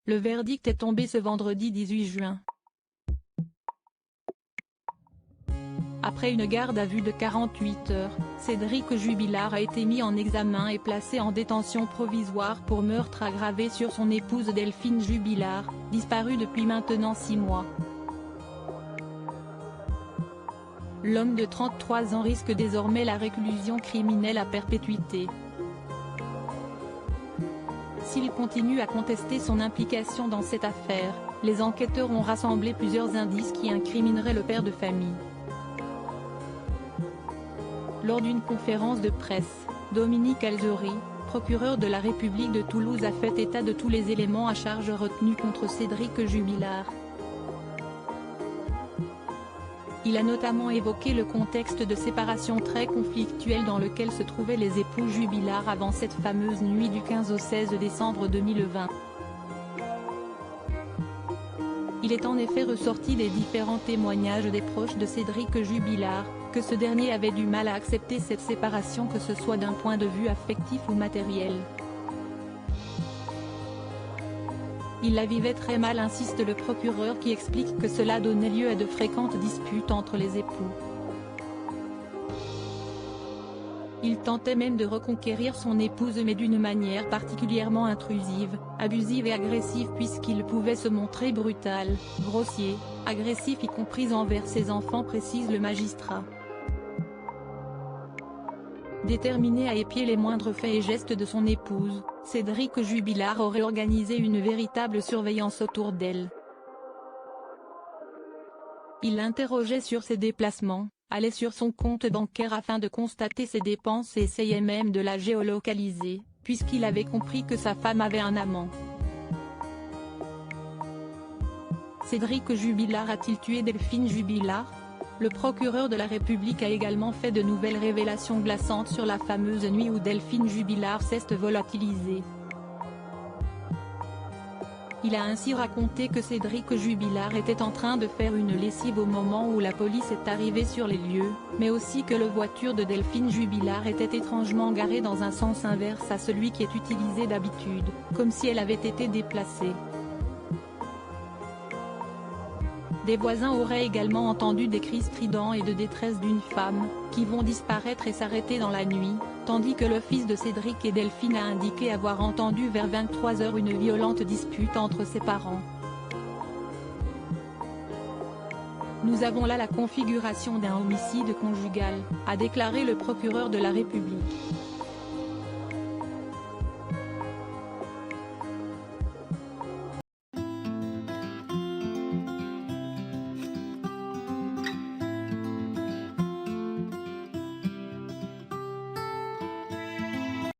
Le verdict est tombé ce vendredi 18 juin. Après une garde à vue de 48 heures, Cédric Jubilard a été mis en examen et placé en détention provisoire pour meurtre aggravé sur son épouse Delphine Jubilard, disparue depuis maintenant 6 mois. L'homme de 33 ans risque désormais la réclusion criminelle à perpétuité. S'il continue à contester son implication dans cette affaire, les enquêteurs ont rassemblé plusieurs indices qui incrimineraient le père de famille. Lors d'une conférence de presse, Dominique Alzori, procureur de la République de Toulouse, a fait état de tous les éléments à charge retenus contre Cédric Jubilard. Il a notamment évoqué le contexte de séparation très conflictuel dans lequel se trouvaient les époux Jubilard avant cette fameuse nuit du 15 au 16 décembre 2020. Il est en effet ressorti des différents témoignages des proches de Cédric Jubilard, que ce dernier avait du mal à accepter cette séparation, que ce soit d'un point de vue affectif ou matériel. Il la vivait très mal, insiste le procureur, qui explique que cela donnait lieu à de fréquentes disputes entre les époux. Il tentait même de reconquérir son épouse, mais d'une manière particulièrement intrusive, abusive et agressive, puisqu'il pouvait se montrer brutal, grossier, agressif, y compris envers ses enfants, précise le magistrat. Déterminé à épier les moindres faits et gestes de son épouse, Cédric Jubilard aurait organisé une véritable surveillance autour d'elle. Il l'interrogeait sur ses déplacements, allait sur son compte bancaire afin de constater ses dépenses et essayait même de la géolocaliser, puisqu'il avait compris que sa femme avait un amant. Cédric Jubilard a-t-il tué Delphine Jubilard ? Le procureur de la République a également fait de nouvelles révélations glaçantes sur la fameuse nuit où Delphine Jubilard s'est volatilisée. Il a ainsi raconté que Cédric Jubilard était en train de faire une lessive au moment où la police est arrivée sur les lieux, mais aussi que la voiture de Delphine Jubilard était étrangement garée dans un sens inverse à celui qui est utilisé d'habitude, comme si elle avait été déplacée. Des voisins auraient également entendu des cris stridents et de détresse d'une femme, qui vont disparaître et s'arrêter dans la nuit, tandis que le fils de Cédric et Delphine a indiqué avoir entendu vers 23 h une violente dispute entre ses parents. Nous avons là la configuration d'un homicide conjugal, a déclaré le procureur de la République.